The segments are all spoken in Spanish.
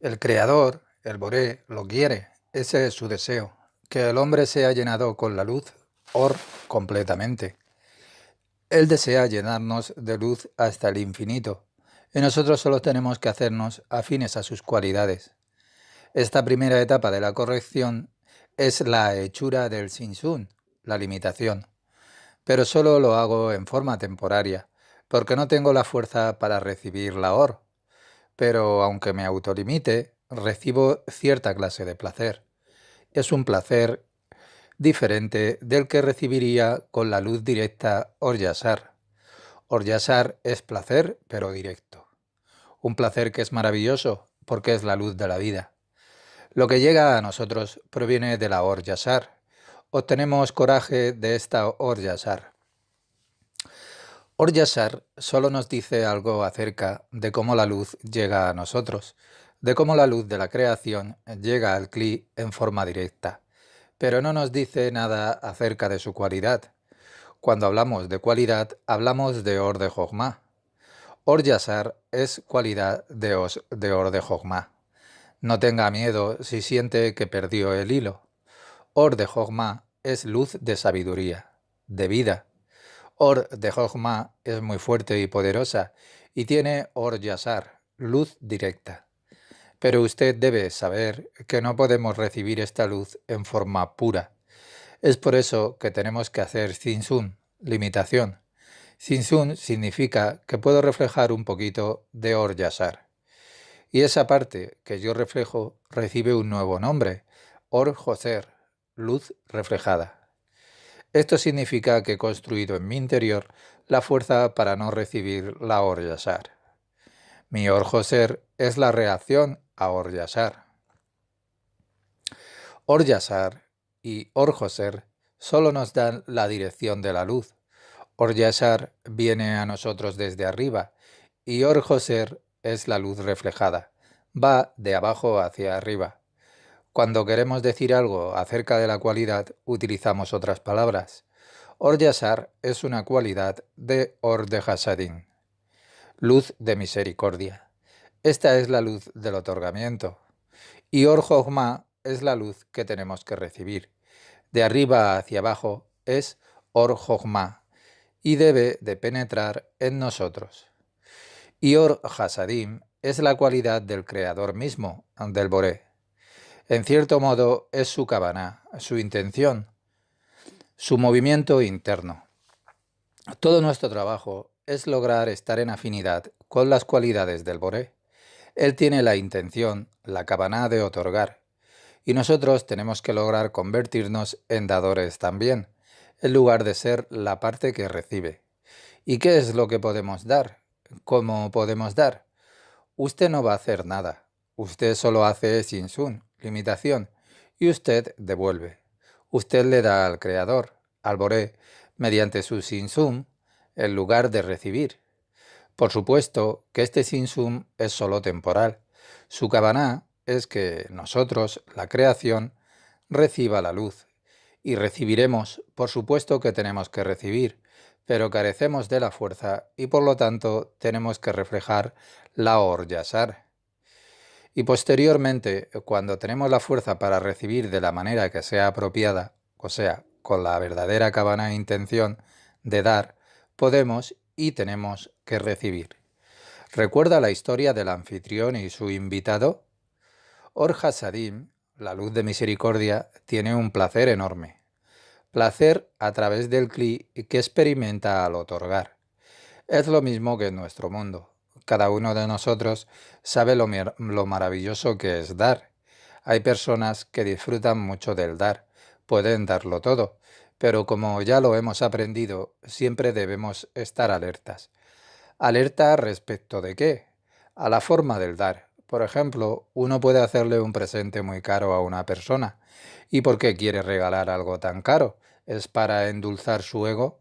El Creador, el Boré, lo quiere. Ese es su deseo, que el hombre sea llenado con la luz, Or, completamente. Él desea llenarnos de luz hasta el infinito, y nosotros solo tenemos que hacernos afines a sus cualidades. Esta primera etapa de la corrección es la hechura del Sinsun, la limitación, pero solo lo hago en forma temporaria, porque no tengo la fuerza para recibir la Or. Pero aunque me autolimite, recibo cierta clase de placer. Es un placer diferente del que recibiría con la luz directa Oryasar. Oryasar es placer, pero directo. Un placer que es maravilloso porque es la luz de la vida. Lo que llega a nosotros proviene de la Oryasar. Obtenemos coraje de esta Oryasar. Oryasar solo nos dice algo acerca de cómo la luz llega a nosotros, de cómo la luz de la creación llega al Kli en forma directa, pero no nos dice nada acerca de su cualidad. Cuando hablamos de cualidad, hablamos de Or de Jogma. Oryasar es cualidad de Or de Jogma. No tenga miedo si siente que perdió el hilo. Or de Jogma es luz de sabiduría, de vida. Or de Jogma es muy fuerte y poderosa y tiene Or Yasar, luz directa. Pero usted debe saber que no podemos recibir esta luz en forma pura. Es por eso que tenemos que hacer Zinsun, limitación. Zinsun significa que puedo reflejar un poquito de Or Yasar. Y esa parte que yo reflejo recibe un nuevo nombre, Or Joser, luz reflejada. Esto significa que he construido en mi interior la fuerza para no recibir la Or Yasar. Mi Or Joser es la reacción a Or Yasar. Or Yasar y Or Joser solo nos dan la dirección de la luz. Or Yasar viene a nosotros desde arriba y Or Joser es la luz reflejada. Va de abajo hacia arriba. Cuando queremos decir algo acerca de la cualidad, utilizamos otras palabras. Or Yasar es una cualidad de Or de Hasadin, luz de misericordia. Esta es la luz del otorgamiento. Y Or Jogma es la luz que tenemos que recibir. De arriba hacia abajo es Or Jogma y debe de penetrar en nosotros. Y Or Hasadim es la cualidad del Creador mismo, del Boré. En cierto modo es su kavaná, su intención, su movimiento interno. Todo nuestro trabajo es lograr estar en afinidad con las cualidades del Boré. Él tiene la intención, la kavaná de otorgar, y nosotros tenemos que lograr convertirnos en dadores también, en lugar de ser la parte que recibe. ¿Y qué es lo que podemos dar? ¿Cómo podemos dar? Usted no va a hacer nada. Usted solo hace Sinsun, limitación, y usted devuelve. Usted le da al Creador, al Boré, mediante su Sinsum, en lugar de recibir. Por supuesto que este Sinsum es solo temporal. Su kavaná es que nosotros, la creación, reciba la luz. Y recibiremos, por supuesto que tenemos que recibir, pero carecemos de la fuerza y por lo tanto tenemos que reflejar la Or Yasar. Y posteriormente, cuando tenemos la fuerza para recibir de la manera que sea apropiada, o sea, con la verdadera kavaná intención de dar, podemos y tenemos que recibir. ¿Recuerda la historia del anfitrión y su invitado? Or Hasadim, la luz de misericordia, tiene un placer enorme. Placer a través del Kli que experimenta al otorgar. Es lo mismo que en nuestro mundo. Cada uno de nosotros sabe lo maravilloso que es dar. Hay personas que disfrutan mucho del dar, pueden darlo todo, pero como ya lo hemos aprendido, siempre debemos estar alertas. ¿Alerta respecto de qué? A la forma del dar. Por ejemplo, uno puede hacerle un presente muy caro a una persona. ¿Y por qué quiere regalar algo tan caro? ¿Es para endulzar su ego?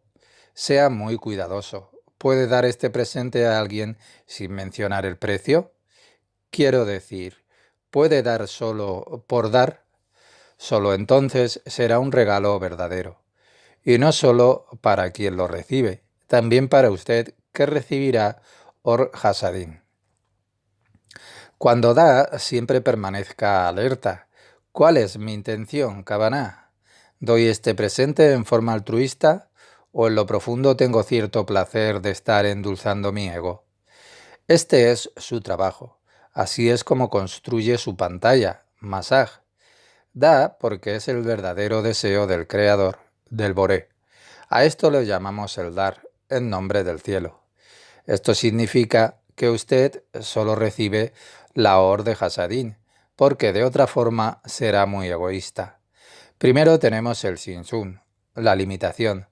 Sea muy cuidadoso. ¿Puede dar este presente a alguien sin mencionar el precio? Quiero decir, ¿puede dar solo por dar? Solo entonces será un regalo verdadero. Y no solo para quien lo recibe, también para usted que recibirá Or Hasadim. Cuando da, siempre permanezca alerta. ¿Cuál es mi intención, Kavaná? ¿Doy este presente en forma altruista o en lo profundo tengo cierto placer de estar endulzando mi ego? Este es su trabajo. Así es como construye su pantalla, Masaj. Da porque es el verdadero deseo del Creador, del Boré. A esto le llamamos el dar, en nombre del cielo. Esto significa que usted solo recibe la Or de Hasadin, porque de otra forma será muy egoísta. Primero tenemos el Sinsun, la limitación,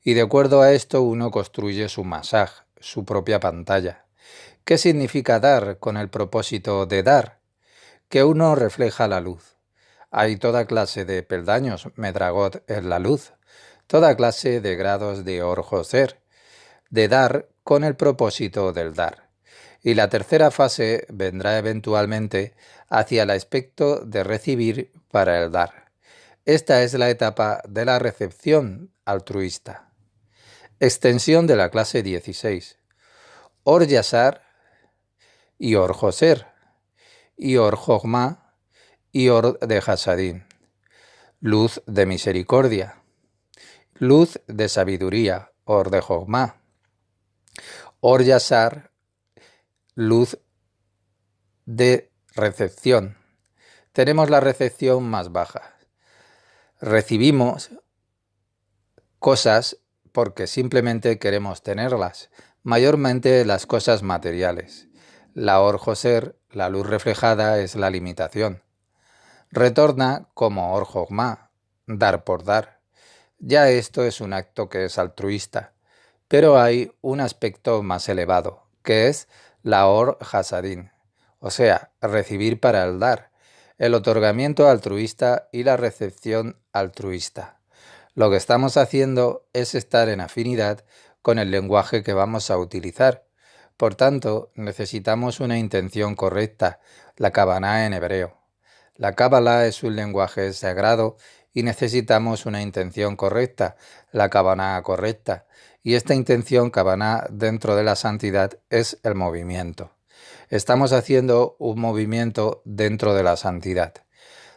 y de acuerdo a esto uno construye su masaj, su propia pantalla. ¿Qué significa dar con el propósito de dar? Que uno refleja la luz. Hay toda clase de peldaños, Medragot, en la luz, toda clase de grados de Or-Joser, de dar con el propósito del dar. Y la tercera fase vendrá eventualmente hacia el aspecto de recibir para el dar. Esta es la etapa de la recepción altruista. Extensión de la clase 16. Or Yasar y Or Joser y Or Jogma y Or de Hasadin. Luz de misericordia. Luz de sabiduría, Or de Jogma. Or Yasar, luz de recepción. Tenemos la recepción más baja. Recibimos cosas porque simplemente queremos tenerlas, mayormente las cosas materiales. La Or Joser, la luz reflejada, es la limitación. Retorna como Or Jogma, dar por dar. Ya esto es un acto que es altruista, pero hay un aspecto más elevado, que es la Or Hasadin, o sea, recibir para el dar, el otorgamiento altruista y la recepción altruista. Lo que estamos haciendo es estar en afinidad con el lenguaje que vamos a utilizar. Por tanto, necesitamos una intención correcta, la Kavaná en hebreo. La Cábala es un lenguaje sagrado y necesitamos una intención correcta, la Kavaná correcta. Y esta intención Kavaná dentro de la santidad es el movimiento. Estamos haciendo un movimiento dentro de la santidad.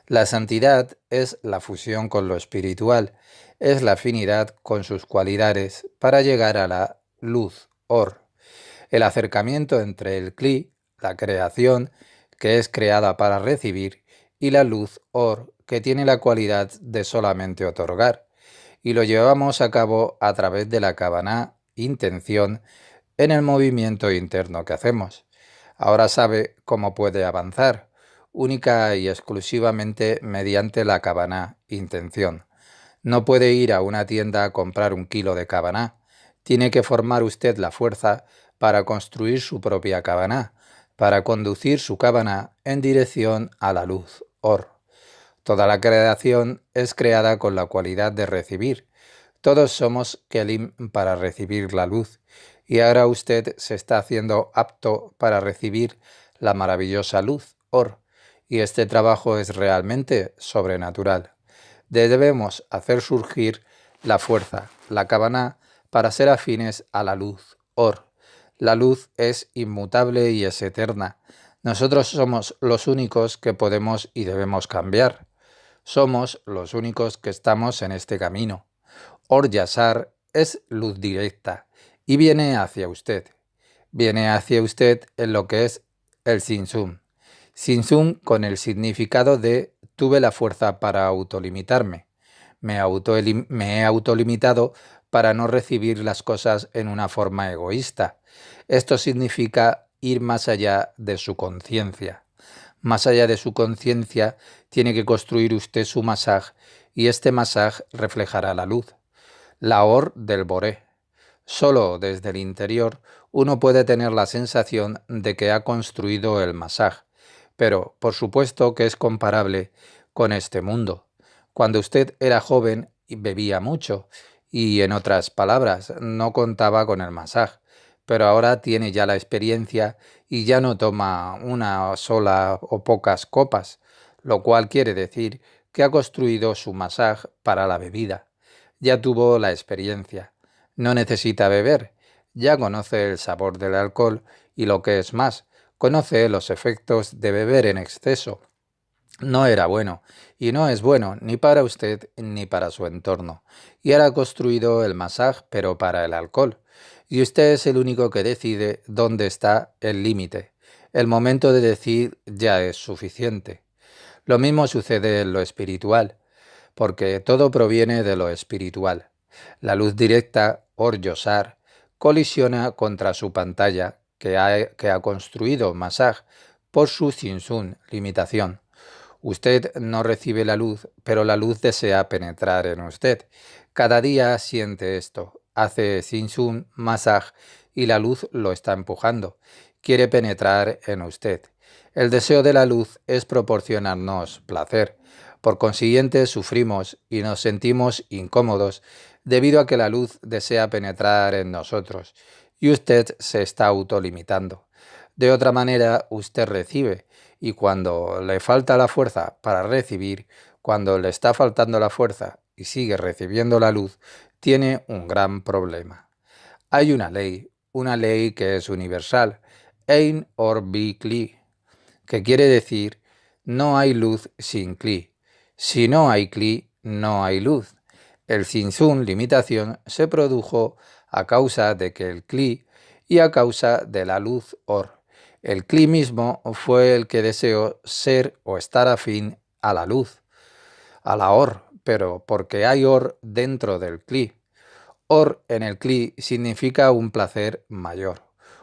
La santidad es la fusión con lo espiritual, es la afinidad con sus cualidades para llegar a la luz, Or. El acercamiento entre el Kli, la creación, que es creada para recibir, y la luz, Or, que tiene la cualidad de solamente otorgar. Y lo llevamos a cabo a través de la Kavaná, intención, en el movimiento interno que hacemos. Ahora sabe cómo puede avanzar, única y exclusivamente mediante la Kavaná, intención. No puede ir a una tienda a comprar 1 kilo de Kavaná. Tiene que formar usted la fuerza para construir su propia Kavaná, para conducir su Kavaná en dirección a la luz, Or. Toda la creación es creada con la cualidad de recibir. Todos somos Kelim para recibir la luz, y ahora usted se está haciendo apto para recibir la maravillosa luz, Or, y este trabajo es realmente sobrenatural. Debemos hacer surgir la fuerza, la Kavaná, para ser afines a la luz, Or. La luz es inmutable y es eterna. Nosotros somos los únicos que podemos y debemos cambiar. Somos los únicos que estamos en este camino. Or Yasar es luz directa y viene hacia usted. Viene hacia usted en lo que es el Sinsum. Sinsum con el significado de tuve la fuerza para autolimitarme. Me he autolimitado para no recibir las cosas en una forma egoísta. Esto significa ir más allá de su conciencia. Más allá de su conciencia, tiene que construir usted su masaj y este masaj reflejará la luz. La Or del Boré. Solo desde el interior uno puede tener la sensación de que ha construido el masaj, pero por supuesto que es comparable con este mundo. Cuando usted era joven y bebía mucho, y en otras palabras, no contaba con el masaj, pero ahora tiene ya la experiencia y ya no toma una sola o pocas copas, lo cual quiere decir que ha construido su masaj para la bebida. Ya tuvo la experiencia. No necesita beber. Ya conoce el sabor del alcohol y lo que es más, conoce los efectos de beber en exceso. No era bueno, y no es bueno ni para usted ni para su entorno. Y ahora ha construido el masaje, pero para el alcohol. Y usted es el único que decide dónde está el límite. El momento de decir ya es suficiente. Lo mismo sucede en lo espiritual, porque todo proviene de lo espiritual. La luz directa, Or Yosar, colisiona contra su pantalla que ha construido Masaj por su Tzinsun, limitación. Usted no recibe la luz, pero la luz desea penetrar en usted. Cada día siente esto, hace Tzinsun, Masaj, y la luz lo está empujando. Quiere penetrar en usted. El deseo de la luz es proporcionarnos placer. Por consiguiente, sufrimos y nos sentimos incómodos debido a que la luz desea penetrar en nosotros y usted se está autolimitando. De otra manera, usted recibe y cuando le falta la fuerza para recibir, cuando le está faltando la fuerza y sigue recibiendo la luz, tiene un gran problema. Hay una ley que es universal, Ein or bi Kli, que quiere decir no hay luz sin Kli. Si no hay Kli, no hay luz. El Tzinsun, limitación, se produjo a causa de que el Kli y a causa de la luz Or. El Kli mismo fue el que deseó ser o estar afín a la luz, a la Or, pero porque hay Or dentro del Kli. Or en el Kli significa un placer mayor,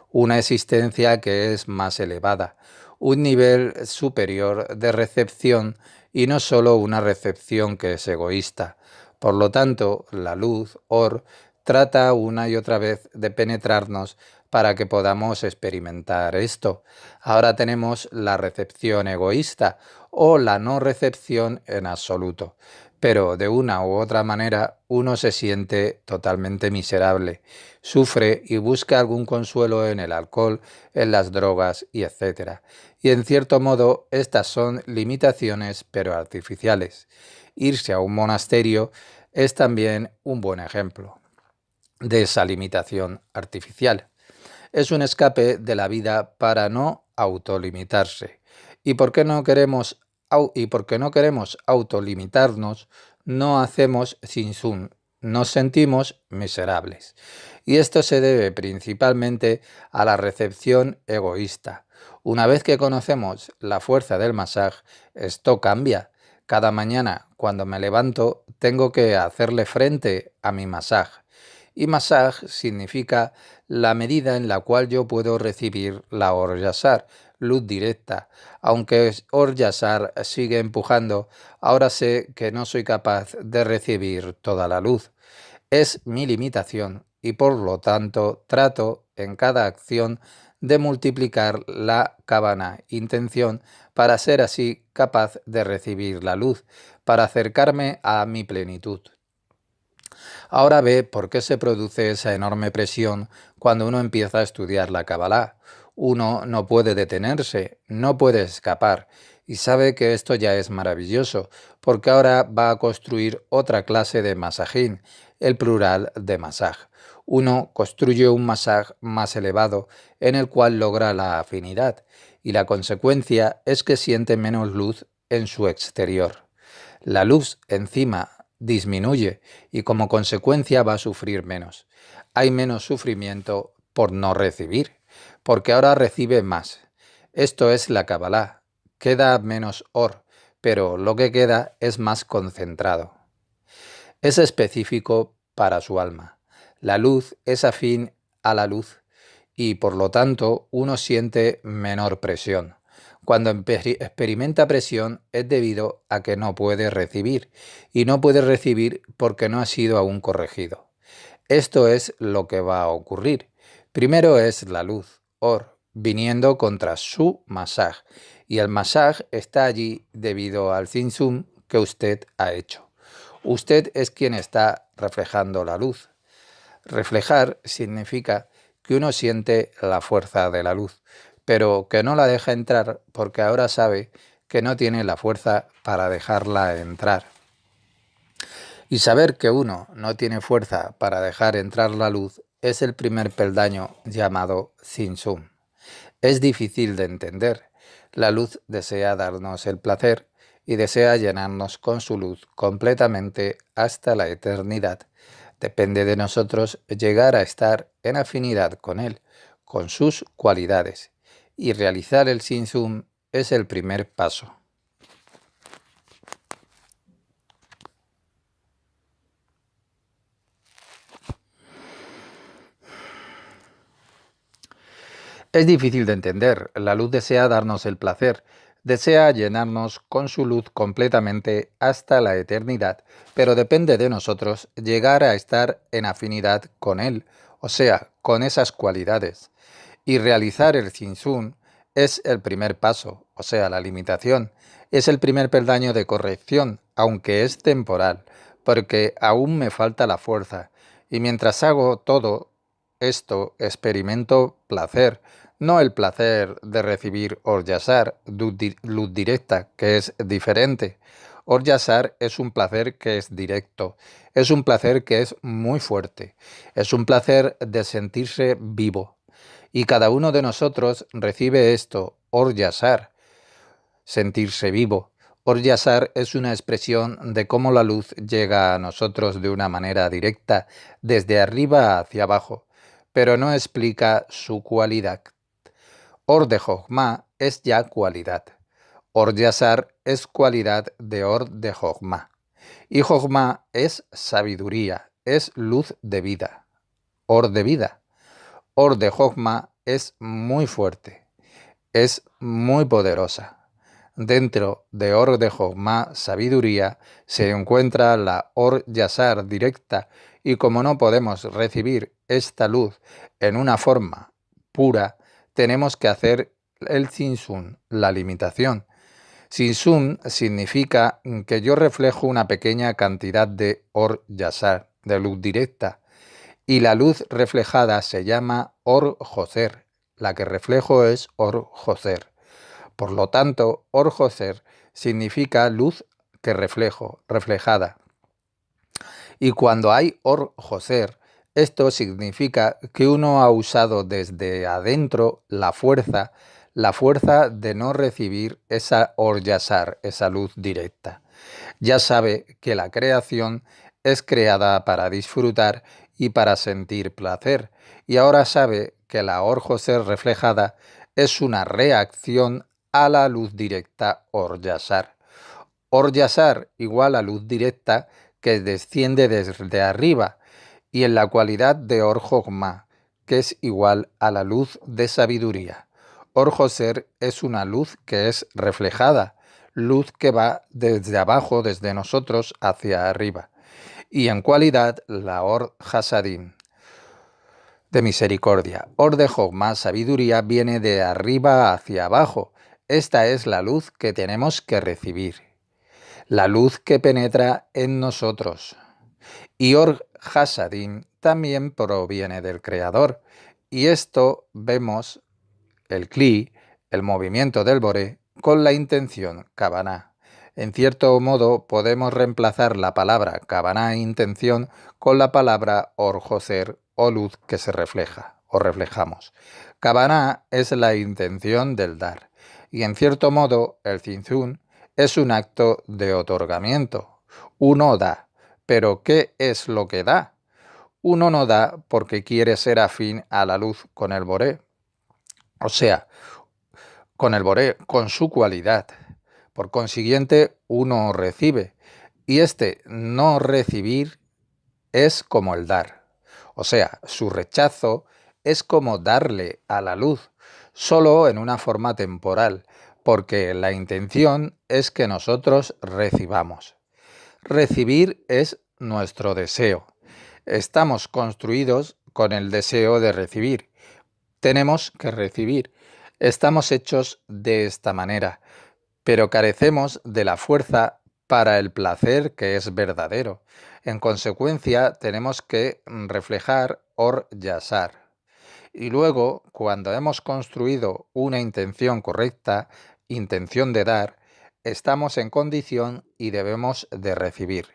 una existencia que es más elevada, un nivel superior de recepción y no solo una recepción que es egoísta. Por lo tanto, la luz, Or, trata una y otra vez de penetrarnos para que podamos experimentar esto. Ahora tenemos la recepción egoísta o la no recepción en absoluto. Pero de una u otra manera uno se siente totalmente miserable, sufre y busca algún consuelo en el alcohol, en las drogas y etc. Y en cierto modo estas son limitaciones pero artificiales. Irse a un monasterio es también un buen ejemplo de esa limitación artificial. Es un escape de la vida para no autolimitarse. ¿Y por qué no queremos autolimitarnos? No hacemos Tzinsun, nos sentimos miserables. Y esto se debe principalmente a la recepción egoísta. Una vez que conocemos la fuerza del masaje, esto cambia. Cada mañana, cuando me levanto, tengo que hacerle frente a mi masaje. Y masaj significa la medida en la cual yo puedo recibir la Or Yasar, luz directa. Aunque Or Yasar sigue empujando, ahora sé que no soy capaz de recibir toda la luz. Es mi limitación y por lo tanto trato en cada acción de multiplicar la cabana intención para ser así capaz de recibir la luz, para acercarme a mi plenitud. Ahora ve por qué se produce esa enorme presión cuando uno empieza a estudiar la Kabbalah. Uno no puede detenerse, no puede escapar, y sabe que esto ya es maravilloso, porque ahora va a construir otra clase de masajín, el plural de masaj. Uno construye un masaj más elevado, en el cual logra la afinidad, y la consecuencia es que siente menos luz en su exterior. La luz encima disminuye y como consecuencia va a sufrir menos. Hay menos sufrimiento por no recibir, porque ahora recibe más. Esto es la Kabbalah. Queda menos Or, pero lo que queda es más concentrado. Es específico para su alma. La luz es afín a la luz y por lo tanto uno siente menor presión. Cuando experimenta presión es debido a que no puede recibir y no puede recibir porque no ha sido aún corregido. Esto es lo que va a ocurrir. Primero es la luz, Or, viniendo contra su masaj y el masaj está allí debido al Tzinsun que usted ha hecho. Usted es quien está reflejando la luz. Reflejar significa que uno siente la fuerza de la luz, pero que no la deja entrar porque ahora sabe que no tiene la fuerza para dejarla entrar. Y saber que uno no tiene fuerza para dejar entrar la luz es el primer peldaño llamado Tzinsun. Es difícil de entender. La luz desea darnos el placer y desea llenarnos con su luz completamente hasta la eternidad. Depende de nosotros llegar a estar en afinidad con él, con sus cualidades. Y realizar el Sin-Zum es el primer paso. Es difícil de entender. La luz desea darnos el placer, desea llenarnos con su luz completamente hasta la eternidad, pero depende de nosotros llegar a estar en afinidad con él, o sea, con esas cualidades. Y realizar el Sin-Zum es el primer paso, o sea, la limitación. Es el primer peldaño de corrección, aunque es temporal, porque aún me falta la fuerza. Y mientras hago todo esto, experimento placer, no el placer de recibir Or-Yasar, luz directa, que es diferente. Or-Yasar es un placer que es directo, es un placer que es muy fuerte, es un placer de sentirse vivo. Y cada uno de nosotros recibe esto, Or-Yasar, sentirse vivo. Or-Yasar es una expresión de cómo la luz llega a nosotros de una manera directa, desde arriba hacia abajo, pero no explica su cualidad. Or de Jochma es ya cualidad. Or-Yasar es cualidad de Or de Jochma. Y Jochma es sabiduría, es luz de vida. Or de vida. Or de Jochma es muy fuerte, es muy poderosa. Dentro de Or de Jochma, sabiduría, se encuentra la Or Yasar directa, y como no podemos recibir esta luz en una forma pura, tenemos que hacer el Sin-Zum, la limitación. Sin-Zum significa que yo reflejo una pequeña cantidad de Or Yasar, de luz directa, y la luz reflejada se llama Or Joser. La que reflejo es Or Joser. Por lo tanto, Or Joser significa luz que reflejo, reflejada. Y cuando hay Or Joser, esto significa que uno ha usado desde adentro la fuerza de no recibir esa Or Yasar, esa luz directa. Ya sabe que la creación es creada para disfrutar y para sentir placer, y ahora sabe que la Or Joser reflejada es una reacción a la luz directa Or Yasar. Or Yasar igual a luz directa que desciende desde arriba, y en la cualidad de Or Jochma, que es igual a la luz de sabiduría. Or Joser es una luz que es reflejada, luz que va desde abajo, desde nosotros, hacia arriba. Y en cualidad la Or Hasadim, de misericordia. Or de Jochma, sabiduría, viene de arriba hacia abajo. Esta es la luz que tenemos que recibir, la luz que penetra en nosotros. Y Or Hasadim también proviene del Creador. Y esto vemos el Kli, el movimiento del Boré, con la intención Kavaná. En cierto modo podemos reemplazar la palabra Kavaná, intención, con la palabra Or Joser, o luz que se refleja o reflejamos. Kavaná es la intención del dar, y en cierto modo el Sin-Zum es un acto de otorgamiento. Uno da, pero ¿qué es lo que da? Uno no da porque quiere ser afín a la luz con el Boré, o sea, con el Boré, con su cualidad. Por consiguiente, uno recibe, y este no recibir es como el dar. O sea, su rechazo es como darle a la luz, solo en una forma temporal, porque la intención es que nosotros recibamos. Recibir es nuestro deseo. Estamos construidos con el deseo de recibir. Tenemos que recibir. Estamos hechos de esta manera, pero carecemos de la fuerza para el placer que es verdadero. En consecuencia, tenemos que reflejar Or Yasar. Y luego, cuando hemos construido una intención correcta, intención de dar, estamos en condición y debemos de recibir.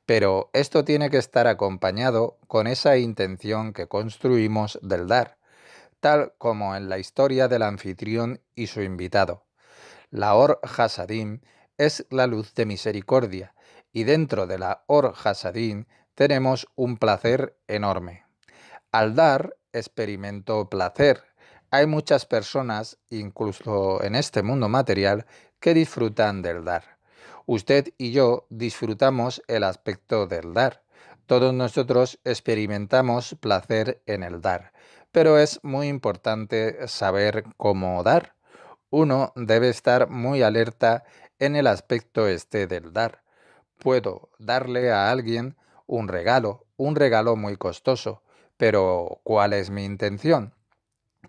Pero esto tiene que estar acompañado con esa intención que construimos del dar. tal como en la historia del anfitrión y su invitado. La Or Hasadim es la luz de misericordia, y dentro de la Or Hasadim tenemos un placer enorme. Al dar, experimento placer. Hay muchas personas, incluso en este mundo material, que disfrutan del dar. Usted y yo disfrutamos el aspecto del dar. Todos nosotros experimentamos placer en el dar, pero es muy importante saber cómo dar. Uno debe estar muy alerta en el aspecto este del dar. Puedo darle a alguien un regalo muy costoso, pero ¿cuál es mi intención?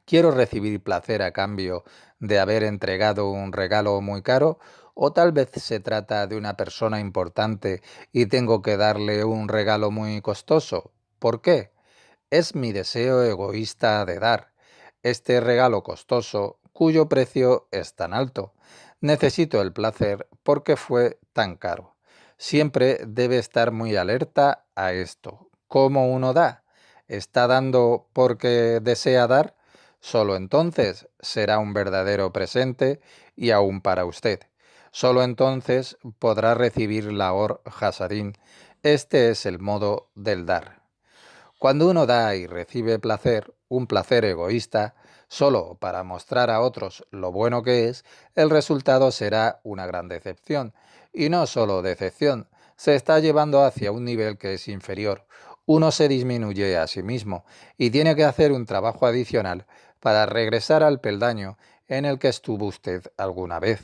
¿Quiero recibir placer a cambio de haber entregado un regalo muy caro? ¿O tal vez se trata de una persona importante y tengo que darle un regalo muy costoso? ¿Por qué? Es mi deseo egoísta de dar este regalo costoso cuyo precio es tan alto. Necesito el placer porque fue tan caro. Siempre debe estar muy alerta a esto. ¿Cómo uno da? ¿Está dando porque desea dar? Solo entonces será un verdadero presente y aún para usted. Solo entonces podrá recibir la Or Hasadim. Este es el modo del dar. Cuando uno da y recibe placer, un placer egoísta, solo para mostrar a otros lo bueno que es, el resultado será una gran decepción. Y no solo decepción, se está llevando hacia un nivel que es inferior. Uno se disminuye a sí mismo y tiene que hacer un trabajo adicional para regresar al peldaño en el que estuvo usted alguna vez.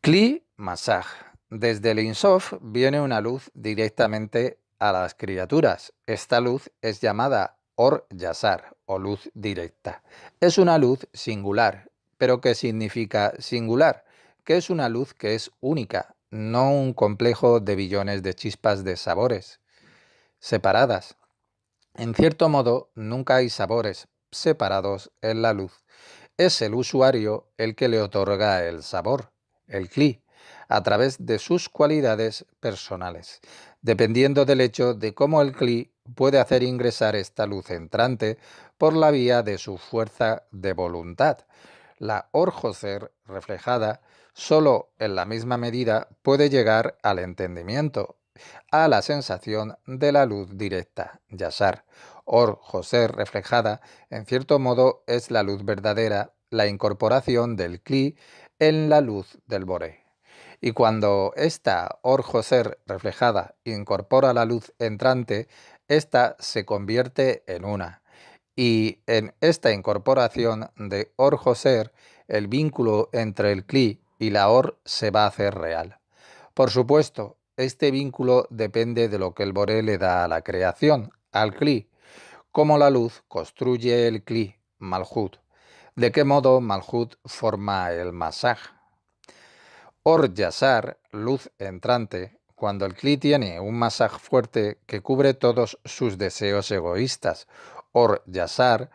Kli Masaj. Desde el Insof viene una luz directamente a las criaturas. Esta luz es llamada Or Yasar o luz directa. Es una luz singular. ¿Pero qué significa singular? Que es una luz que es única, no un complejo de billones de chispas de sabores separadas. En cierto modo, nunca hay sabores separados en la luz. Es el usuario el que le otorga el sabor, el Kli, a través de sus cualidades personales, dependiendo del hecho de cómo el Kli puede hacer ingresar esta luz entrante por la vía de su fuerza de voluntad. La Orjoser reflejada solo en la misma medida puede llegar al entendimiento, a la sensación de la luz directa, Yasar. Or-Joser reflejada, en cierto modo, es la luz verdadera, la incorporación del Kli en la luz del Boré. Y cuando esta Or-Joser reflejada incorpora la luz entrante, ésta se convierte en una. Y en esta incorporación de Or-Joser, el vínculo entre el Kli y la Or se va a hacer real. Por supuesto, este vínculo depende de lo que el Boré le da a la creación, al Kli, cómo la luz construye el Kli, Malhut, de qué modo Malhut forma el Masaj. Or Yasar, luz entrante, cuando el Kli tiene un Masaj fuerte que cubre todos sus deseos egoístas. Or Yasar,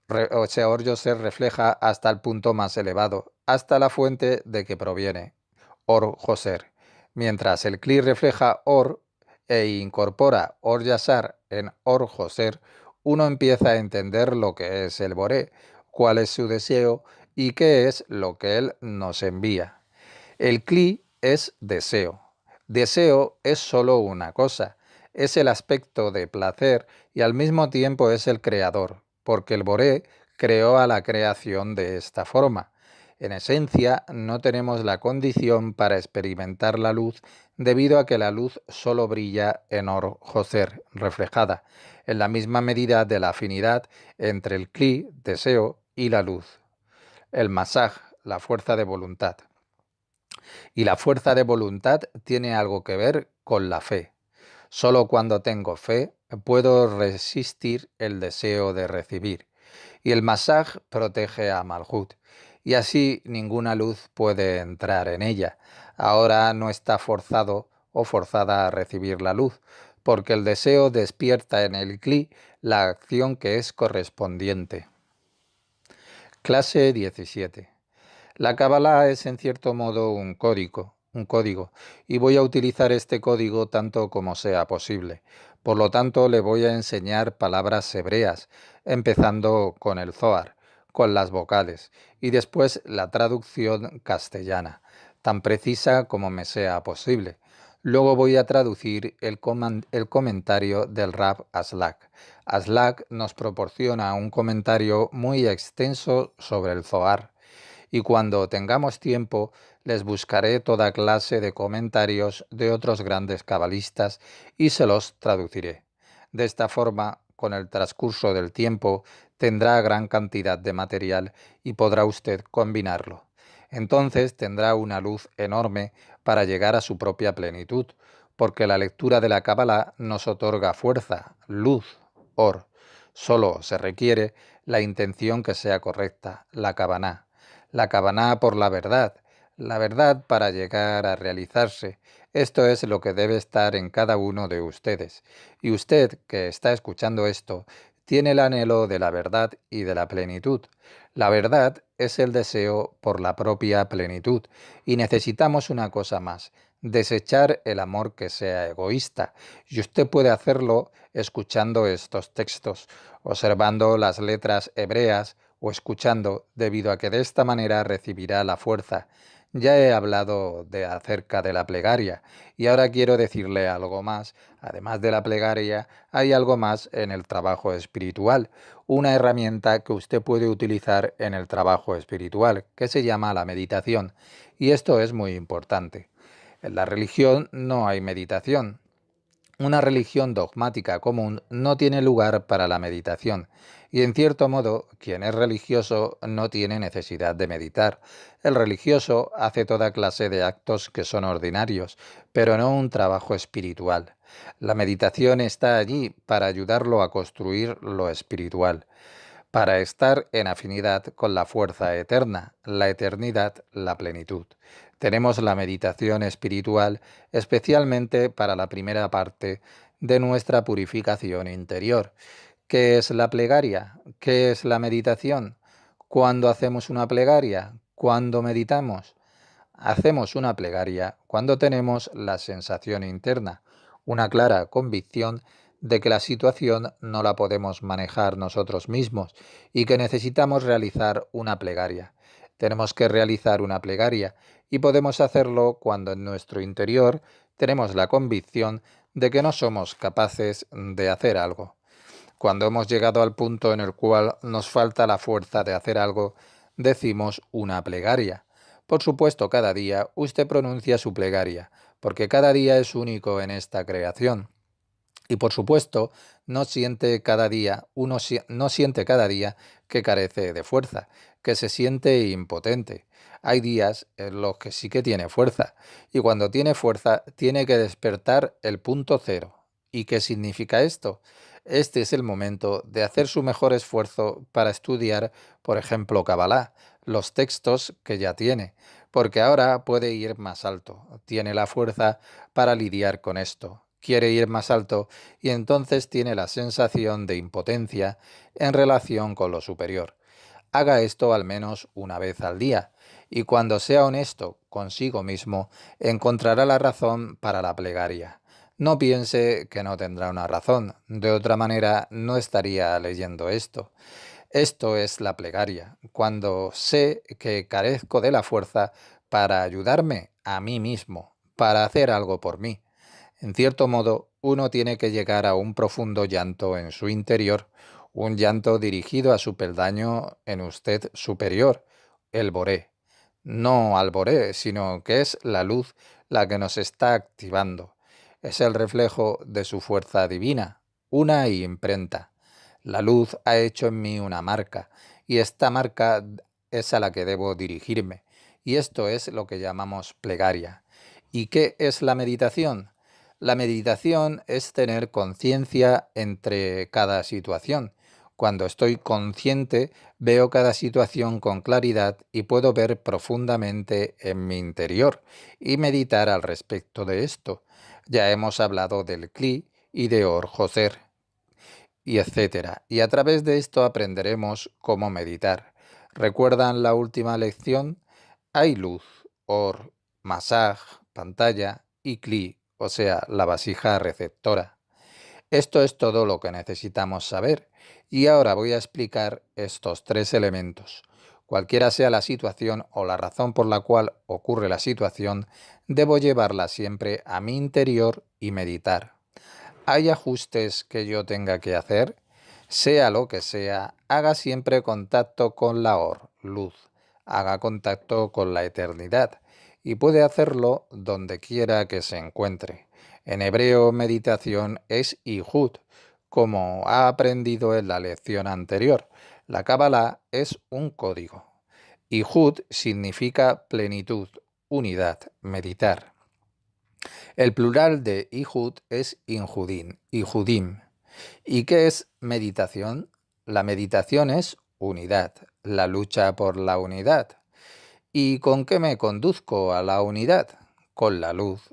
Or Yoser refleja hasta el punto más elevado, hasta la fuente de que proviene, Or Joser. Mientras el Kli refleja Or e incorpora Or Yasar en Or Joser, uno empieza a entender lo que es el Boré, cuál es su deseo y qué es lo que él nos envía. El Kli es deseo. Deseo es solo una cosa, es el aspecto de placer y al mismo tiempo es el creador, porque el Boré creó a la creación de esta forma. En esencia, no tenemos la condición para experimentar la luz debido a que la luz solo brilla en Or Joser, reflejada, en la misma medida de la afinidad entre el Kli, deseo, y la luz. El Masaj, la fuerza de voluntad. Y la fuerza de voluntad tiene algo que ver con la fe. Solo cuando tengo fe puedo resistir el deseo de recibir. Y el Masaj protege a Malhut. Y así ninguna luz puede entrar en ella. Ahora no está forzado o forzada a recibir la luz, porque el deseo despierta en el Kli la acción que es correspondiente. Clase 17. La Kabbalah es en cierto modo un código, y voy a utilizar este código tanto como sea posible. Por lo tanto, le voy a enseñar palabras hebreas, empezando con el Zohar, con las vocales, y después la traducción castellana, tan precisa como me sea posible. Luego voy a traducir el comentario del Rab Aslak. Aslak nos proporciona un comentario muy extenso sobre el Zohar, y cuando tengamos tiempo les buscaré toda clase de comentarios de otros grandes cabalistas y se los traduciré. De esta forma, con el transcurso del tiempo, tendrá gran cantidad de material y podrá usted combinarlo. Entonces tendrá una luz enorme para llegar a su propia plenitud, porque la lectura de la Cábala nos otorga fuerza, luz, or. Solo se requiere la intención que sea correcta, la Kavaná por la verdad para llegar a realizarse. Esto es lo que debe estar en cada uno de ustedes. Y usted, que está escuchando esto, tiene el anhelo de la verdad y de la plenitud. La verdad es el deseo por la propia plenitud, y necesitamos una cosa más, desechar el amor que sea egoísta. Y usted puede hacerlo escuchando estos textos, observando las letras hebreas, o escuchando, debido a que de esta manera recibirá la fuerza. Ya he hablado acerca de la plegaria, y ahora quiero decirle algo más. Además de la plegaria, hay algo más en el trabajo espiritual, una herramienta que usted puede utilizar en el trabajo espiritual, que se llama la meditación, y esto es muy importante. En la religión no hay meditación. Una religión dogmática común no tiene lugar para la meditación, y en cierto modo, quien es religioso no tiene necesidad de meditar. El religioso hace toda clase de actos que son ordinarios, pero no un trabajo espiritual. La meditación está allí para ayudarlo a construir lo espiritual, para estar en afinidad con la fuerza eterna, la eternidad, la plenitud. Tenemos la meditación espiritual especialmente para la primera parte de nuestra purificación interior. ¿Qué es la plegaria? ¿Qué es la meditación? ¿Cuándo hacemos una plegaria? ¿Cuándo meditamos? Hacemos una plegaria cuando tenemos la sensación interna, una clara convicción de que la situación no la podemos manejar nosotros mismos y que necesitamos realizar una plegaria. Tenemos que realizar una plegaria y podemos hacerlo cuando en nuestro interior tenemos la convicción de que no somos capaces de hacer algo. Cuando hemos llegado al punto en el cual nos falta la fuerza de hacer algo, decimos una plegaria. Por supuesto, cada día usted pronuncia su plegaria, porque cada día es único en esta creación. Y por supuesto, no siente cada día que carece de fuerza, que se siente impotente. Hay días en los que sí que tiene fuerza, y cuando tiene fuerza tiene que despertar el punto cero. ¿Y qué significa esto? Este es el momento de hacer su mejor esfuerzo para estudiar, por ejemplo, Kabbalah, los textos que ya tiene, porque ahora puede ir más alto, tiene la fuerza para lidiar con esto, quiere ir más alto y entonces tiene la sensación de impotencia en relación con lo superior. Haga esto al menos una vez al día, y cuando sea honesto consigo mismo, encontrará la razón para la plegaria. No piense que no tendrá una razón, de otra manera no estaría leyendo esto. Esto es la plegaria, cuando sé que carezco de la fuerza para ayudarme a mí mismo, para hacer algo por mí. En cierto modo, uno tiene que llegar a un profundo llanto en su interior, un llanto dirigido a su peldaño en usted superior, el Boré. No al Boré, sino que es la luz la que nos está activando. Es el reflejo de su fuerza divina, una imprenta. La luz ha hecho en mí una marca, y esta marca es a la que debo dirigirme. Y esto es lo que llamamos plegaria. ¿Y qué es la meditación? La meditación es tener conciencia entre cada situación. Cuando estoy consciente, veo cada situación con claridad y puedo ver profundamente en mi interior y meditar al respecto de esto. Ya hemos hablado del Kli y de Or-Joser y etcétera. Y a través de esto aprenderemos cómo meditar. ¿Recuerdan la última lección? Hay luz, or, masaj, pantalla y cli, o sea, la vasija receptora. Esto es todo lo que necesitamos saber y ahora voy a explicar estos tres elementos. Cualquiera sea la situación o la razón por la cual ocurre la situación, debo llevarla siempre a mi interior y meditar. ¿Hay ajustes que yo tenga que hacer? Sea lo que sea, haga siempre contacto con la luz, haga contacto con la eternidad y puede hacerlo donde quiera que se encuentre. En hebreo, meditación es Ihud, como ha aprendido en la lección anterior. La Cábala es un código. Ihud significa plenitud, unidad, meditar. El plural de Ihud es Injudín, Ihudim. ¿Y qué es meditación? La meditación es unidad, la lucha por la unidad. ¿Y con qué me conduzco a la unidad? Con la luz,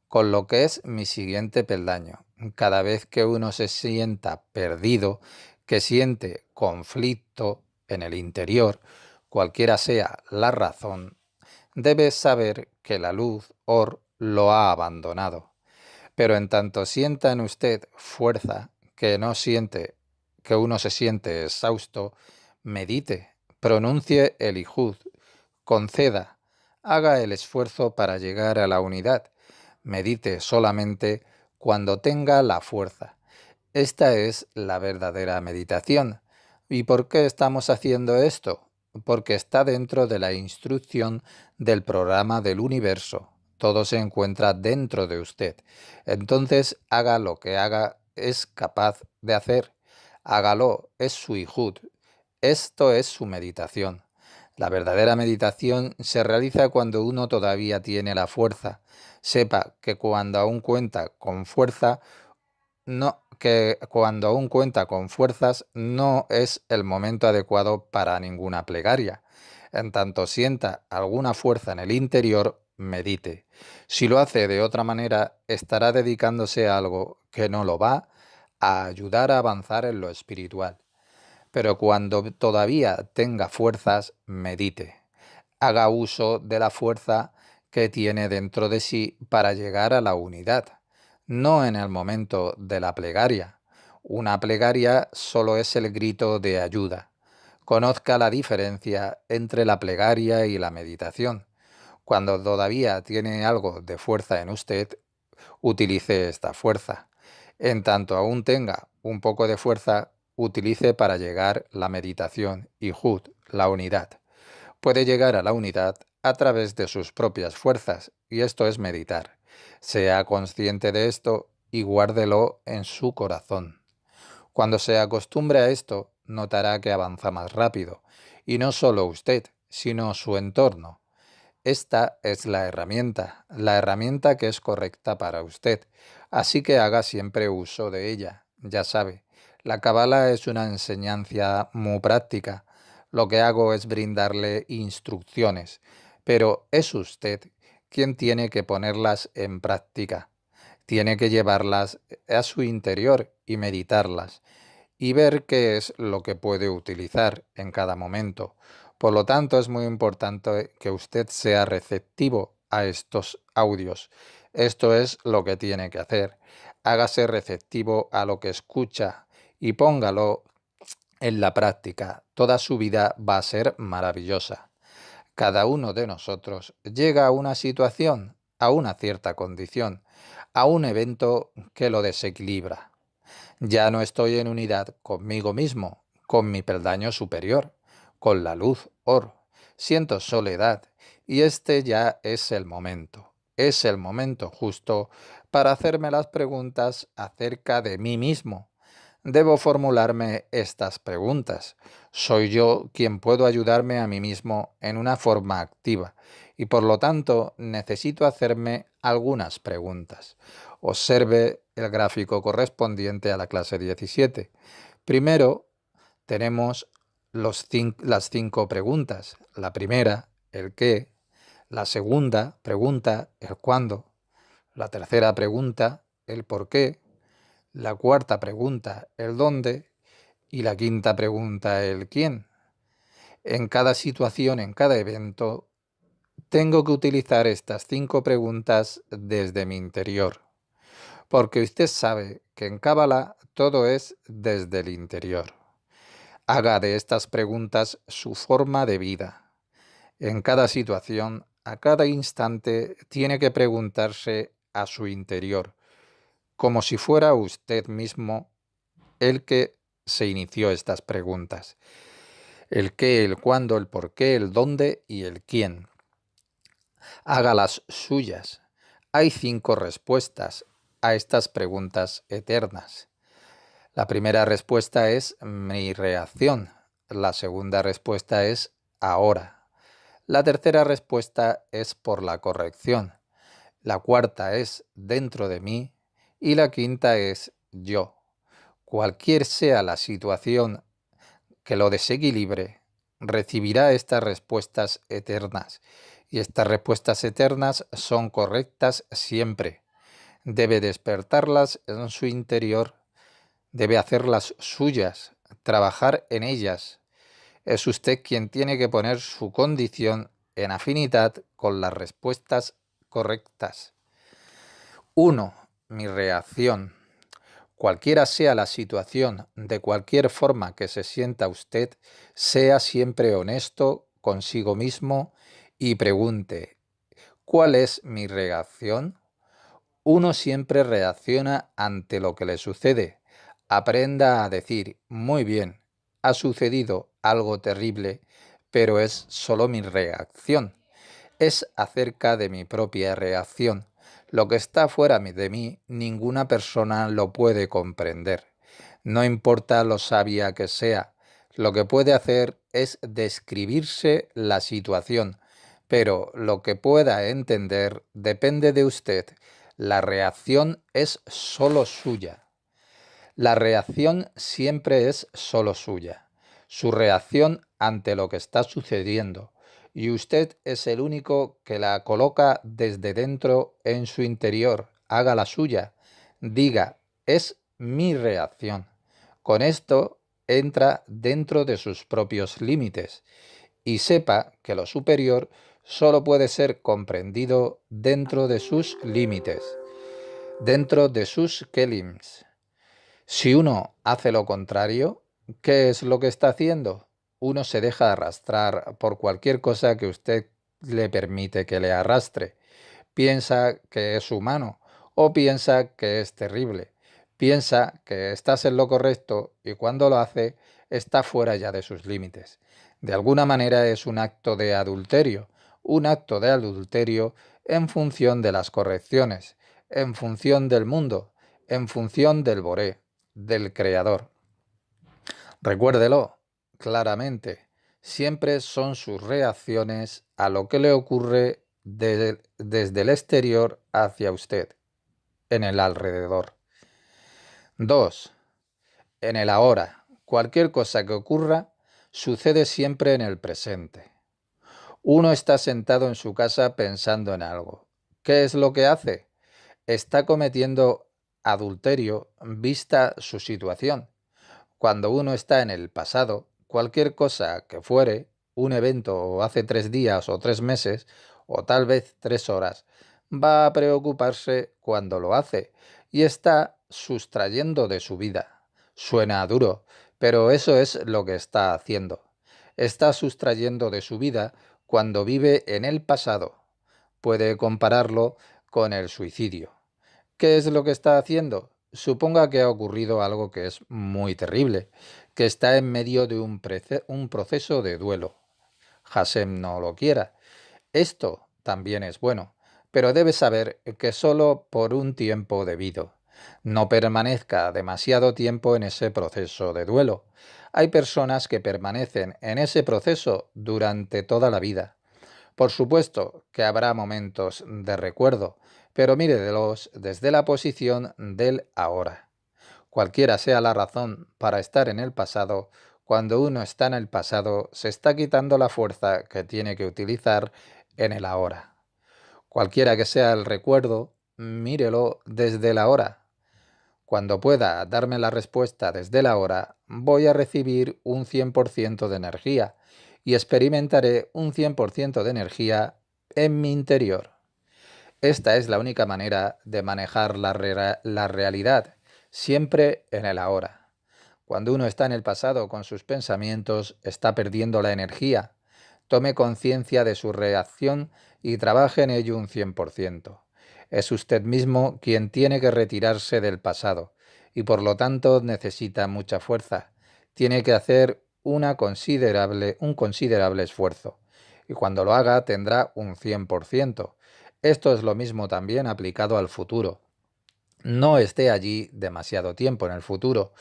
con lo que es mi siguiente peldaño. Cada vez que uno se sienta perdido, que siente conflicto en el interior, cualquiera sea la razón, debe saber que la luz, lo ha abandonado. Pero en tanto sienta en usted fuerza, que no siente, que uno se siente exhausto, medite, pronuncie el Ijud, conceda, haga el esfuerzo para llegar a la unidad, medite solamente cuando tenga la fuerza. Esta es la verdadera meditación. ¿Y por qué estamos haciendo esto? Porque está dentro de la instrucción del programa del universo. Todo se encuentra dentro de usted. Entonces, haga lo que haga, es capaz de hacer. Hágalo, es su Ijud. Esto es su meditación. La verdadera meditación se realiza cuando uno todavía tiene la fuerza. Sepa que cuando aún cuenta con fuerza, que cuando aún cuenta con fuerzas no es el momento adecuado para ninguna plegaria. En tanto sienta alguna fuerza en el interior, medite. Si lo hace de otra manera, estará dedicándose a algo que no lo va a ayudar a avanzar en lo espiritual. Pero cuando todavía tenga fuerzas, medite. Haga uso de la fuerza que tiene dentro de sí para llegar a la unidad, no en el momento de la plegaria. Una plegaria solo es el grito de ayuda. Conozca la diferencia entre la plegaria y la meditación. Cuando todavía tiene algo de fuerza en usted, utilice esta fuerza. En tanto aún tenga un poco de fuerza, utilice para llegar la meditación y Jud, la unidad. Puede llegar a la unidad a través de sus propias fuerzas, y esto es meditar. Sea consciente de esto y guárdelo en su corazón. Cuando se acostumbre a esto, notará que avanza más rápido, y no solo usted, sino su entorno. Esta es la herramienta que es correcta para usted, así que haga siempre uso de ella. Ya sabe, la Cábala es una enseñanza muy práctica. Lo que hago es brindarle instrucciones, pero es usted quien tiene que ponerlas en práctica. Tiene que llevarlas a su interior y meditarlas y ver qué es lo que puede utilizar en cada momento. Por lo tanto, es muy importante que usted sea receptivo a estos audios. Esto es lo que tiene que hacer. Hágase receptivo a lo que escucha y póngalo en la práctica. Toda su vida va a ser maravillosa. Cada uno de nosotros llega a una situación, a una cierta condición, a un evento que lo desequilibra. Ya no estoy en unidad conmigo mismo, con mi peldaño superior, con la luz, Siento soledad y este ya es el momento. Es el momento justo para hacerme las preguntas acerca de mí mismo. Debo formularme estas preguntas. Soy yo quien puedo ayudarme a mí mismo en una forma activa y por lo tanto necesito hacerme algunas preguntas. Observe el gráfico correspondiente a la clase 17. Primero tenemos las 5 preguntas. La primera, el qué. La segunda pregunta, el cuándo. La tercera pregunta, el por qué. La cuarta pregunta, el dónde. Y la quinta pregunta, el quién. En cada situación, en cada evento, tengo que utilizar estas 5 preguntas desde mi interior. porque usted sabe que en Cábala todo es desde el interior. Haga de estas preguntas su forma de vida. En cada situación, a cada instante, tiene que preguntarse a su interior, como si fuera usted mismo el que se inició estas preguntas. El qué, el cuándo, el por qué, el dónde y el quién. Hágalas suyas. Hay 5 respuestas a estas preguntas eternas. La primera respuesta es mi reacción. La segunda respuesta es ahora. La tercera respuesta es por la corrección. La cuarta es dentro de mí. Y la quinta es yo. Cualquier sea la situación que lo desequilibre, recibirá estas respuestas eternas. Y estas respuestas eternas son correctas siempre. Debe despertarlas en su interior, debe hacerlas suyas, trabajar en ellas. Es usted quien tiene que poner su condición en afinidad con las respuestas correctas. 1. Mi reacción. Cualquiera sea la situación, de cualquier forma que se sienta usted, sea siempre honesto consigo mismo y pregunte, ¿cuál es mi reacción? Uno siempre reacciona ante lo que le sucede. Aprenda a decir, muy bien, ha sucedido algo terrible, pero es solo mi reacción. Es acerca de mi propia reacción. Lo que está fuera de mí, ninguna persona lo puede comprender. No importa lo sabia que sea, lo que puede hacer es describirse la situación, pero lo que pueda entender depende de usted. La reacción es solo suya. La reacción siempre es solo suya. Su reacción ante lo que está sucediendo. Y usted es el único que la coloca desde dentro en su interior. Haga la suya. Diga, es mi reacción. Con esto entra dentro de sus propios límites. Y sepa que lo superior solo puede ser comprendido dentro de sus límites, dentro de sus kelims. Si uno hace lo contrario, ¿qué es lo que está haciendo? Uno se deja arrastrar por cualquier cosa que usted le permite que le arrastre. Piensa que es humano o piensa que es terrible. Piensa que estás en lo correcto y cuando lo hace está fuera ya de sus límites. De alguna manera es un acto de adulterio en función de las correcciones, en función del mundo, en función del Boré, del Creador. Recuérdelo claramente, siempre son sus reacciones a lo que le ocurre desde el exterior hacia usted, en el alrededor. 2. En el ahora. Cualquier cosa que ocurra sucede siempre en el presente. Uno está sentado en su casa pensando en algo. ¿Qué es lo que hace? Está cometiendo adulterio vista su situación. Cuando uno está en el pasado, cualquier cosa que fuere, un evento hace 3 días o 3 meses, o tal vez 3 horas, va a preocuparse cuando lo hace y está sustrayendo de su vida. Suena duro, pero eso es lo que está haciendo. Está sustrayendo de su vida cuando vive en el pasado. Puede compararlo con el suicidio. ¿Qué es lo que está haciendo? Suponga que ha ocurrido algo que es muy terrible, que está en medio de un proceso de duelo. Hashem no lo quiera. Esto también es bueno, pero debe saber que solo por un tiempo debido. No permanezca demasiado tiempo en ese proceso de duelo. Hay personas que permanecen en ese proceso durante toda la vida. Por supuesto que habrá momentos de recuerdo, pero mírelos desde la posición del ahora. Cualquiera sea la razón para estar en el pasado, cuando uno está en el pasado se está quitando la fuerza que tiene que utilizar en el ahora. Cualquiera que sea el recuerdo, mírelo desde el ahora. Cuando pueda darme la respuesta desde la hora, voy a recibir un 100% de energía y experimentaré un 100% de energía en mi interior. Esta es la única manera de manejar la realidad, siempre en el ahora. Cuando uno está en el pasado con sus pensamientos, está perdiendo la energía. Tome conciencia de su reacción y trabaje en ello un 100%. Es usted mismo quien tiene que retirarse del pasado y por lo tanto necesita mucha fuerza. Tiene que hacer un considerable esfuerzo y cuando lo haga tendrá un 100%. Esto es lo mismo también aplicado al futuro. No esté allí demasiado tiempo en el futuro.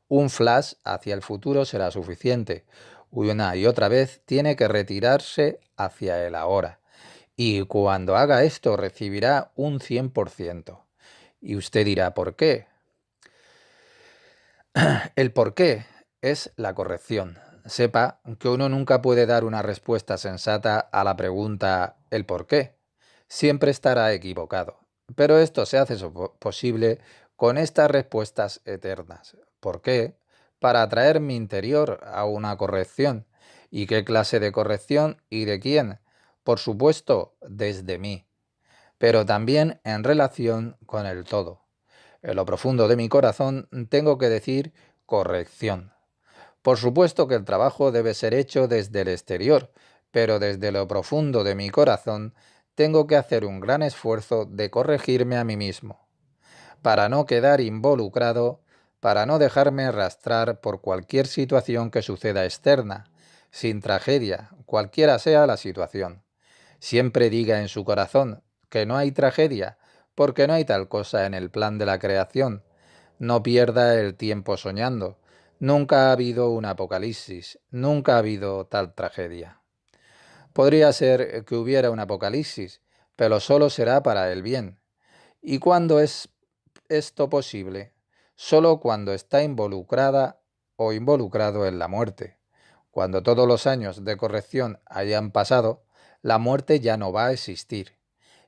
Un flash hacia el futuro será suficiente. Una y otra vez tiene que retirarse hacia el ahora. Y cuando haga esto recibirá un 100%. Y usted dirá, ¿por qué? El por qué es la corrección. Sepa que uno nunca puede dar una respuesta sensata a la pregunta ¿el por qué? Siempre estará equivocado. Pero esto se hace posible con estas respuestas eternas. ¿Por qué? Para atraer mi interior a una corrección. ¿Y qué clase de corrección y de quién? Por supuesto, desde mí, pero también en relación con el todo. En lo profundo de mi corazón tengo que decir corrección. Por supuesto que el trabajo debe ser hecho desde el exterior, pero desde lo profundo de mi corazón tengo que hacer un gran esfuerzo de corregirme a mí mismo, para no quedar involucrado, para no dejarme arrastrar por cualquier situación que suceda externa, sin tragedia, cualquiera sea la situación. Siempre diga en su corazón que no hay tragedia, porque no hay tal cosa en el plan de la creación. No pierda el tiempo soñando. Nunca ha habido un apocalipsis, nunca ha habido tal tragedia. Podría ser que hubiera un apocalipsis, pero solo será para el bien. ¿Y cuándo es esto posible? Solo cuando está involucrada o involucrado en la muerte. Cuando todos los años de corrección hayan pasado, la muerte ya no va a existir.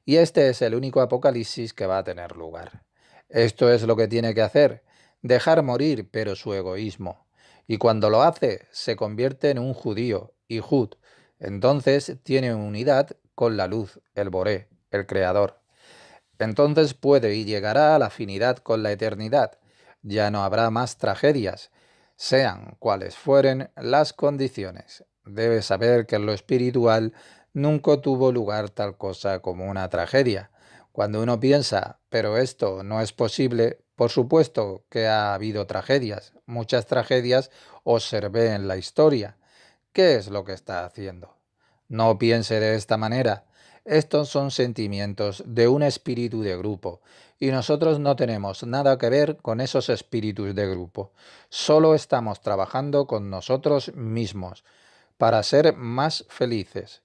Y este es el único apocalipsis que va a tener lugar. Esto es lo que tiene que hacer, dejar morir pero su egoísmo. Y cuando lo hace, se convierte en un judío, y Jud. Entonces tiene unidad con la luz, el Boré, el Creador. Entonces puede y llegará a la afinidad con la eternidad. Ya no habrá más tragedias, sean cuales fueren las condiciones. Debe saber que en lo espiritual nunca tuvo lugar tal cosa como una tragedia. Cuando uno piensa, pero esto no es posible, por supuesto que ha habido tragedias. Muchas tragedias observé en la historia. ¿Qué es lo que está haciendo? No piense de esta manera. Estos son sentimientos de un espíritu de grupo, y nosotros no tenemos nada que ver con esos espíritus de grupo. Solo estamos trabajando con nosotros mismos para ser más felices.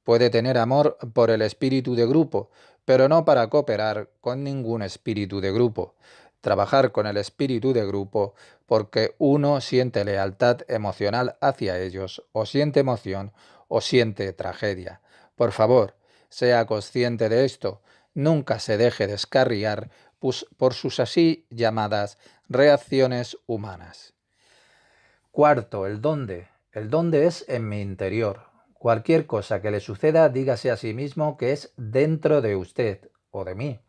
Puede tener amor por el espíritu de grupo, pero no para cooperar con ningún espíritu de grupo. Trabajar con el espíritu de grupo porque uno siente lealtad emocional hacia ellos, o siente emoción, o siente tragedia. Por favor, sea consciente de esto. Nunca se deje descarriar por sus así llamadas reacciones humanas. Cuarto, el dónde. El dónde es en mi interior. Cualquier cosa que le suceda, dígase a sí mismo que es dentro de usted o de mí.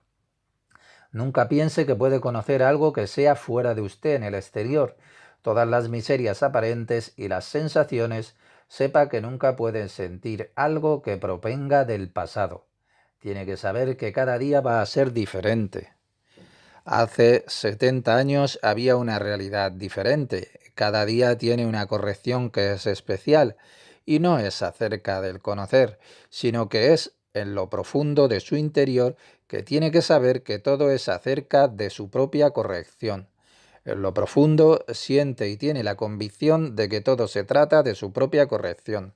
Nunca piense que puede conocer algo que sea fuera de usted, en el exterior. Todas las miserias aparentes y las sensaciones, sepa que nunca pueden sentir algo que provenga del pasado. Tiene que saber que cada día va a ser diferente. Hace 70 años había una realidad diferente. Cada día tiene una corrección que es especial y no es acerca del conocer, sino que es en lo profundo de su interior que tiene que saber que todo es acerca de su propia corrección. En lo profundo siente y tiene la convicción de que todo se trata de su propia corrección,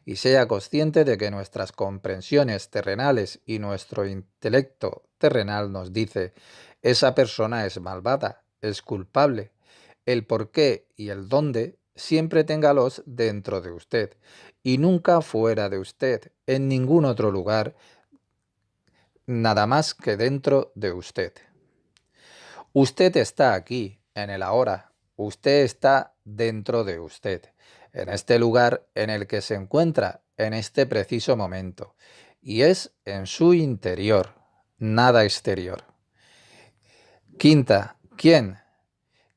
y sea consciente de que nuestras comprensiones terrenales y nuestro intelecto terrenal nos dice, esa persona es malvada, es culpable. El por qué y el dónde siempre téngalos dentro de usted, y nunca fuera de usted, en ningún otro lugar, nada más que dentro de usted. Usted está aquí, en el ahora. Usted está dentro de usted, en este lugar en el que se encuentra en este preciso momento. Y es en su interior. nada exterior. Quinta, ¿quién?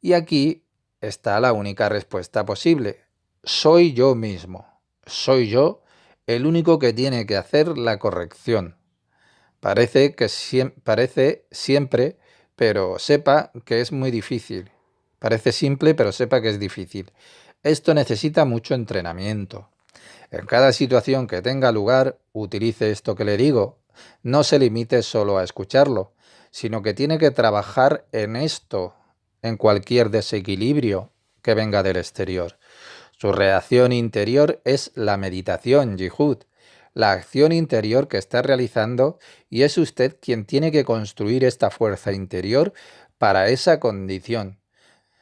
Y aquí está la única respuesta posible. Soy yo mismo. Soy yo el único que tiene que hacer la corrección. Parece siempre, pero sepa que es muy difícil. Parece simple, pero sepa que es difícil. Esto necesita mucho entrenamiento. En cada situación que tenga lugar, utilice esto que le digo. No se limite solo a escucharlo, sino que tiene que trabajar en esto, en cualquier desequilibrio que venga del exterior. Su reacción interior es la meditación, Yihud, la acción interior que está realizando, y es usted quien tiene que construir esta fuerza interior para esa condición.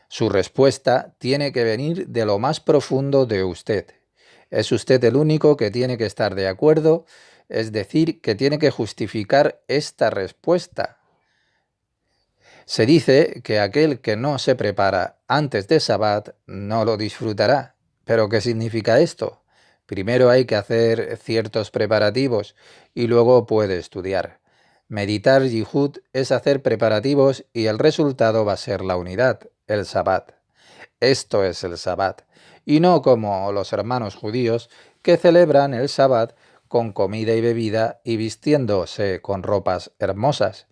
Su respuesta tiene que venir de lo más profundo de usted. Es usted el único que tiene que estar de acuerdo, es decir, que tiene que justificar esta respuesta. Se dice que aquel que no se prepara antes de Sabbat no lo disfrutará. ¿Pero qué significa esto? Primero hay que hacer ciertos preparativos y luego puede estudiar. Meditar Yihud es hacer preparativos y el resultado va a ser la unidad, el Sabbat. Esto es el Sabbat, y no como los hermanos judíos que celebran el Sabbat con comida y bebida y vistiéndose con ropas hermosas.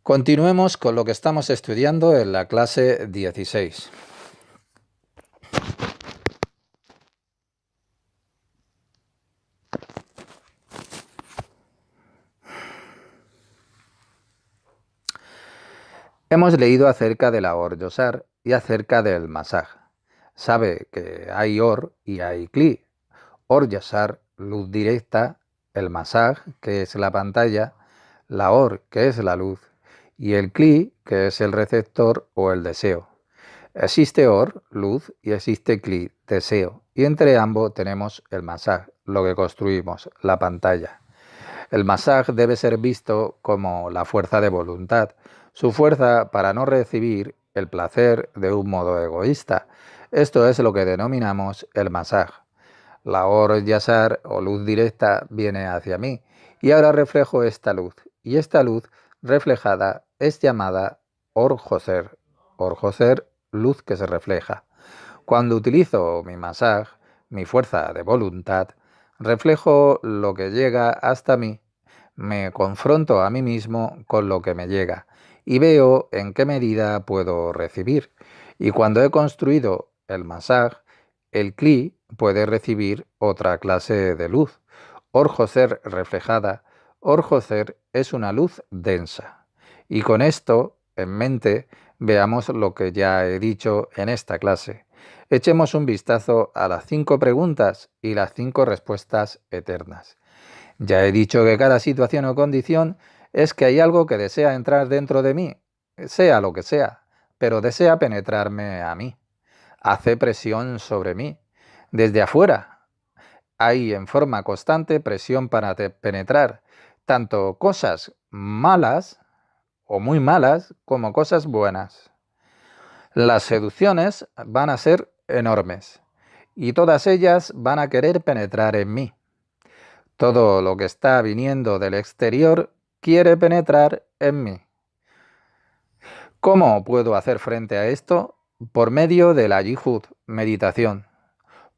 Continuemos con lo que estamos estudiando en la clase 16. Hemos leído acerca de la Or Yosar y acerca del Masaj. Sabe que hay Or y hay Kli. Or Yosar, luz directa, el Masaj, que es la pantalla, la Or, que es la luz, y el Kli, que es el receptor o el deseo. Existe Or, luz, y existe Kli, deseo, y entre ambos tenemos el Masaj, lo que construimos, la pantalla. El Masaj debe ser visto como la fuerza de voluntad, su fuerza para no recibir el placer de un modo egoísta. Esto es lo que denominamos el Masaj. La Or Yasar o luz directa viene hacia mí y ahora reflejo esta luz. Y esta luz reflejada es llamada Or Joser. Or Joser, luz que se refleja. Cuando utilizo mi Masaj, mi fuerza de voluntad, reflejo lo que llega hasta mí, me confronto a mí mismo con lo que me llega y veo en qué medida puedo recibir. Y cuando he construido el Masaj, el Kli puede recibir otra clase de luz. Or Joser reflejada. Or Joser es una luz densa. Y con esto en mente, veamos lo que ya he dicho en esta clase. Echemos un vistazo a las 5 preguntas y las 5 respuestas eternas. Ya he dicho que cada situación o condición es que hay algo que desea entrar dentro de mí, sea lo que sea, pero desea penetrarme a mí. Hace presión sobre mí. Desde afuera hay en forma constante presión para penetrar tanto cosas malas o muy malas como cosas buenas. Las seducciones van a ser enormes y todas ellas van a querer penetrar en mí. Todo lo que está viniendo del exterior quiere penetrar en mí. ¿Cómo puedo hacer frente a esto? Por medio de la Yihud, meditación.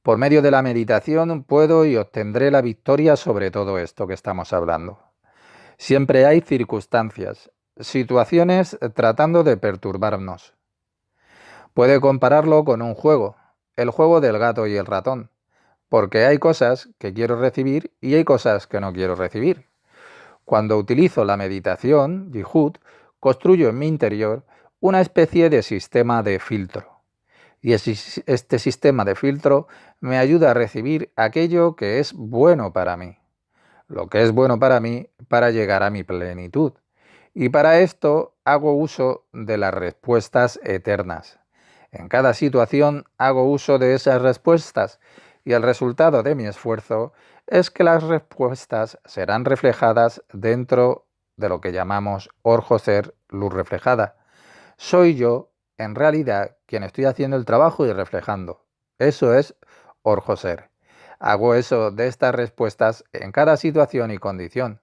Por medio de la meditación puedo y obtendré la victoria sobre todo esto que estamos hablando. Siempre hay circunstancias, situaciones tratando de perturbarnos. Puede compararlo con un juego, el juego del gato y el ratón, porque hay cosas que quiero recibir y hay cosas que no quiero recibir. Cuando utilizo la meditación, Yihud, construyo en mi interior una especie de sistema de filtro. Y este sistema de filtro me ayuda a recibir aquello que es bueno para mí, lo que es bueno para mí para llegar a mi plenitud. Y para esto hago uso de las respuestas eternas. En cada situación hago uso de esas respuestas y el resultado de mi esfuerzo es que las respuestas serán reflejadas dentro de lo que llamamos Or Joser, luz reflejada. Soy yo, en realidad, quien estoy haciendo el trabajo y reflejando. Eso es Or Joser. Hago eso de estas respuestas en cada situación y condición.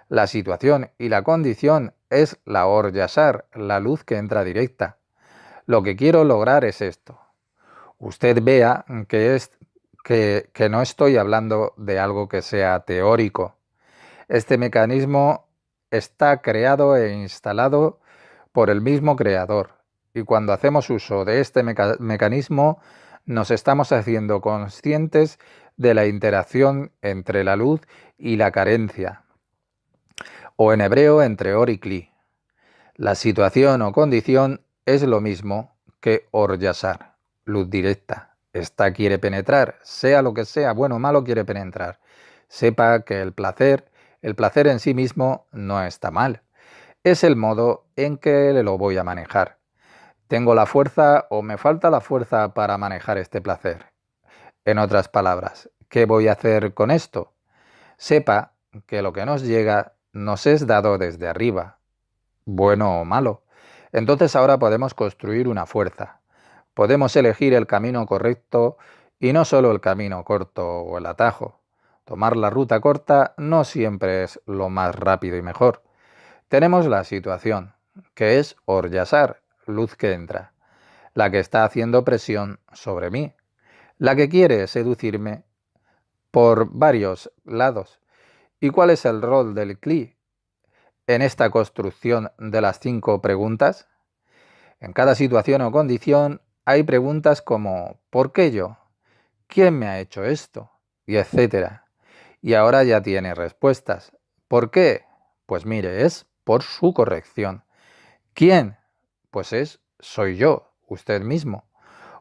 La situación y la condición es la Or Yashar, la luz que entra directa. Lo que quiero lograr es esto. Usted vea que no estoy hablando de algo que sea teórico. Este mecanismo está creado e instalado por el mismo creador. Y cuando hacemos uso de este mecanismo, nos estamos haciendo conscientes de la interacción entre la luz y la carencia, o en hebreo entre Or y Kli. La situación o condición es lo mismo que Or Yashar, luz directa. Esta quiere penetrar, sea lo que sea, bueno o malo, quiere penetrar. Sepa que el placer en sí mismo no está mal. Es el modo en que lo voy a manejar. ¿Tengo la fuerza o me falta la fuerza para manejar este placer? En otras palabras, ¿qué voy a hacer con esto? Sepa que lo que nos llega nos es dado desde arriba, bueno o malo. Entonces ahora podemos construir una fuerza. Podemos elegir el camino correcto y no solo el camino corto o el atajo. Tomar la ruta corta no siempre es lo más rápido y mejor. Tenemos la situación, que es Or Yashar, luz que entra, la que está haciendo presión sobre mí, la que quiere seducirme por varios lados. ¿Y cuál es el rol del Kli en esta construcción de las 5 preguntas? En cada situación o condición hay preguntas como ¿por qué yo? ¿Quién me ha hecho esto? Y etcétera. Y ahora ya tiene respuestas. ¿Por qué? Pues mire, es por su corrección. ¿Quién? Pues soy yo, usted mismo.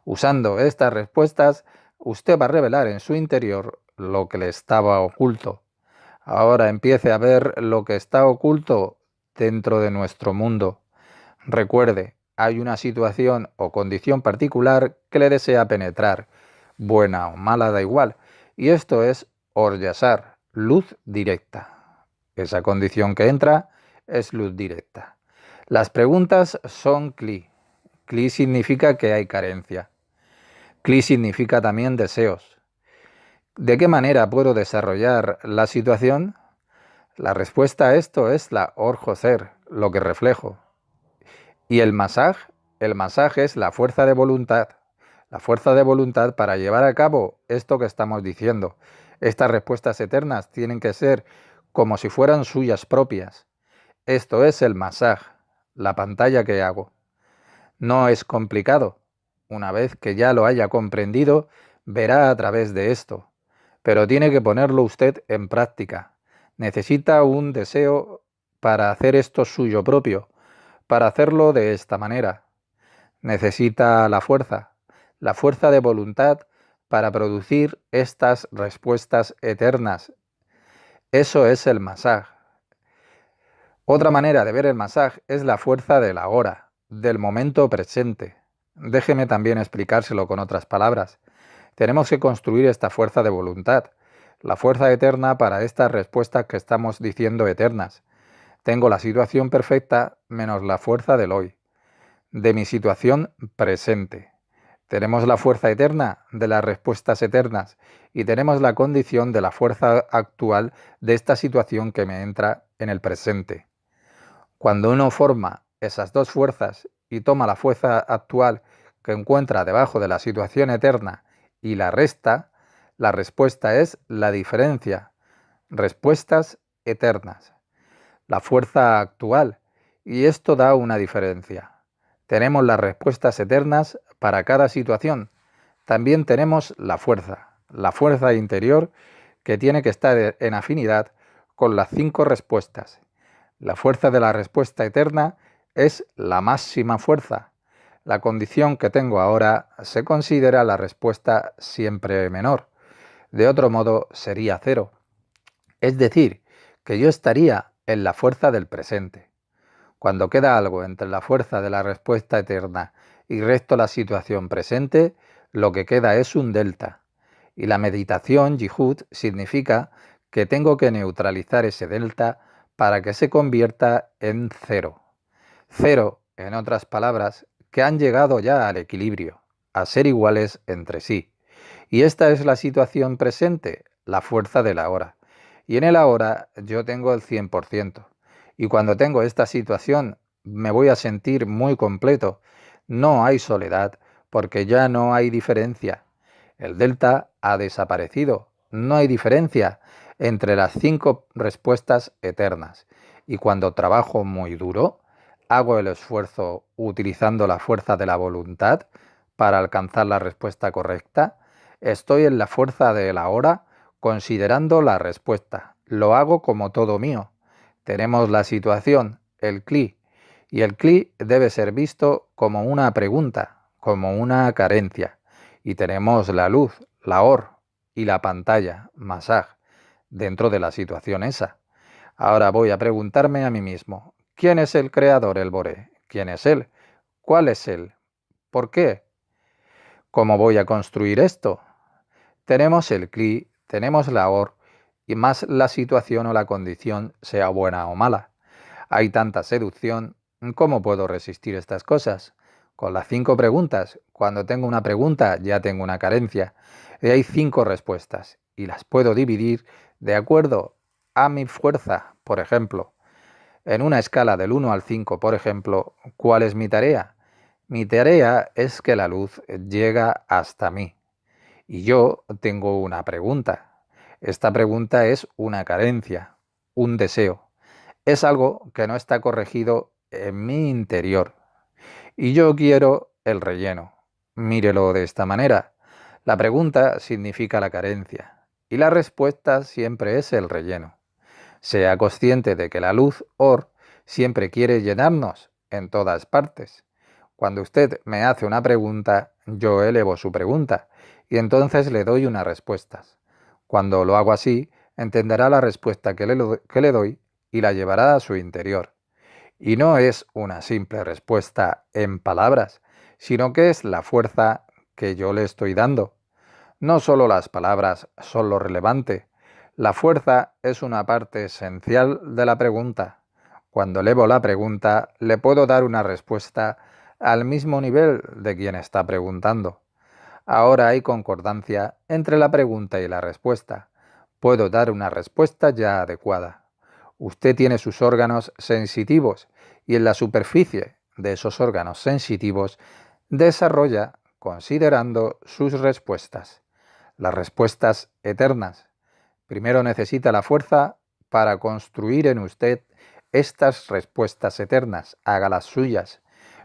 Usando estas respuestas, usted va a revelar en su interior lo que le estaba oculto. Ahora empiece a ver lo que está oculto dentro de nuestro mundo. Recuerde, hay una situación o condición particular que le desea penetrar, buena o mala da igual, y esto es Or Yashar, luz directa. Esa condición que entra es luz directa. Las preguntas son Kli. Kli significa que hay carencia. Kli significa también deseos. ¿De qué manera puedo desarrollar la situación? La respuesta a esto es la Or Joser, lo que reflejo. Y el masaj es la fuerza de voluntad. La fuerza de voluntad para llevar a cabo esto que estamos diciendo. Estas respuestas eternas tienen que ser como si fueran suyas propias. Esto es el masaj, la pantalla que hago. No es complicado. Una vez que ya lo haya comprendido, verá a través de esto. Pero tiene que ponerlo usted en práctica. Necesita un deseo para hacer esto suyo propio, para hacerlo de esta manera. Necesita la fuerza de voluntad para producir estas respuestas eternas. Eso es el masaj. Otra manera de ver el masaj es la fuerza de la hora, del momento presente. Déjeme también explicárselo con otras palabras. Tenemos que construir esta fuerza de voluntad, la fuerza eterna para estas respuestas que estamos diciendo eternas. Tengo la situación perfecta menos la fuerza del hoy, de mi situación presente. Tenemos la fuerza eterna de las respuestas eternas y tenemos la condición de la fuerza actual de esta situación que me entra en el presente. Cuando uno forma esas dos fuerzas y toma la fuerza actual que encuentra debajo de la situación eterna y la resta, la respuesta es la diferencia. Respuestas eternas. La fuerza actual. Y esto da una diferencia. Tenemos las respuestas eternas para cada situación. También tenemos la fuerza interior que tiene que estar en afinidad con las 5 respuestas. La fuerza de la respuesta eterna es la máxima fuerza. La condición que tengo ahora se considera la respuesta siempre menor. De otro modo sería 0. Es decir, que yo estaría en la fuerza del presente. Cuando queda algo entre la fuerza de la respuesta eterna y resto la situación presente, lo que queda es un delta. Y la meditación, yihud, significa que tengo que neutralizar ese delta para que se convierta en 0. 0, en otras palabras, que han llegado ya al equilibrio, a ser iguales entre sí. Y esta es la situación presente, la fuerza de la hora. Y en el ahora yo tengo el 100%. Y cuando tengo esta situación me voy a sentir muy completo. No hay soledad porque ya no hay diferencia. El delta ha desaparecido. No hay diferencia entre las 5 respuestas eternas. Y cuando trabajo muy duro, hago el esfuerzo utilizando la fuerza de la voluntad para alcanzar la respuesta correcta. Estoy en la fuerza del ahora considerando la respuesta. Lo hago como todo mío. Tenemos la situación, el CLI, y el CLI debe ser visto como una pregunta, como una carencia. Y tenemos la luz, la OR y la pantalla, masaj, dentro de la situación esa. Ahora voy a preguntarme a mí mismo, ¿quién es el creador, el Boré? ¿Quién es él? ¿Cuál es él? ¿Por qué? ¿Cómo voy a construir esto? Tenemos el CLI, tenemos la OR y más la situación o la condición sea buena o mala. Hay tanta seducción, ¿cómo puedo resistir estas cosas? Con las 5 preguntas. Cuando tengo una pregunta ya tengo una carencia. Y hay 5 respuestas y las puedo dividir de acuerdo a mi fuerza. Por ejemplo, en una escala del 1 al 5, por ejemplo, ¿cuál es mi tarea? Mi tarea es que la luz llega hasta mí. Y yo tengo una pregunta. Esta pregunta es una carencia, un deseo. Es algo que no está corregido en mi interior. Y yo quiero el relleno. Mírelo de esta manera. La pregunta significa la carencia y la respuesta siempre es el relleno. Sea consciente de que la luz OR siempre quiere llenarnos en todas partes. Cuando usted me hace una pregunta, yo elevo su pregunta y entonces le doy unas respuestas. Cuando lo hago así, entenderá la respuesta que le doy y la llevará a su interior. Y no es una simple respuesta en palabras, sino que es la fuerza que yo le estoy dando. No solo las palabras son lo relevante, la fuerza es una parte esencial de la pregunta. Cuando elevo la pregunta, le puedo dar una respuesta al mismo nivel de quien está preguntando. Ahora hay concordancia entre la pregunta y la respuesta. Puedo dar una respuesta ya adecuada. Usted tiene sus órganos sensitivos y en la superficie de esos órganos sensitivos desarrolla considerando sus respuestas. Las respuestas eternas. Primero necesita la fuerza para construir en usted estas respuestas eternas, hágalas suyas.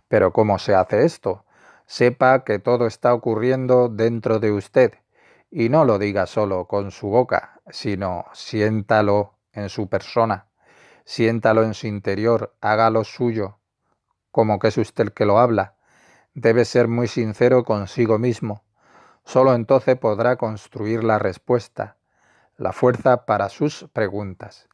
Pero ¿cómo se hace esto? Sepa que todo está ocurriendo dentro de usted y no lo diga solo con su boca, sino siéntalo en su persona, siéntalo en su interior, hágalo suyo, como que es usted el que lo habla. Debe ser muy sincero consigo mismo. Solo entonces podrá construir la respuesta, la fuerza para sus preguntas.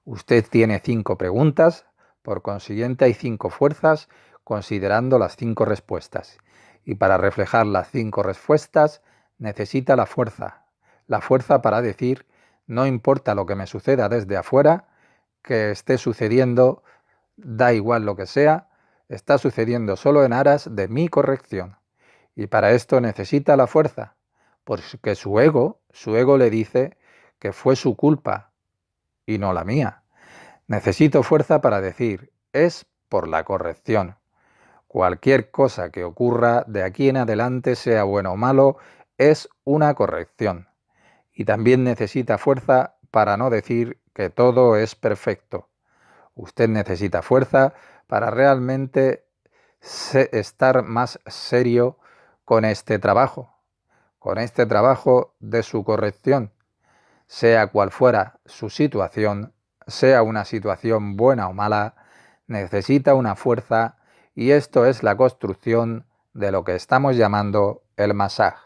Usted tiene 5 preguntas, por consiguiente hay 5 fuerzas considerando las 5 respuestas. Y para reflejar las 5 respuestas necesita la fuerza para decir, no importa lo que me suceda desde afuera, que esté sucediendo, da igual lo que sea, está sucediendo solo en aras de mi corrección. Y para esto necesita la fuerza, porque su ego le dice que fue su culpa y no la mía. Necesito fuerza para decir, es por la corrección. Cualquier cosa que ocurra de aquí en adelante, sea bueno o malo, es una corrección. Y también necesita fuerza para no decir que todo es perfecto. Usted necesita fuerza para realmente estar más serio con este trabajo de su corrección. Sea cual fuera su situación, sea una situación buena o mala, necesita una fuerza y esto es la construcción de lo que estamos llamando el masaj.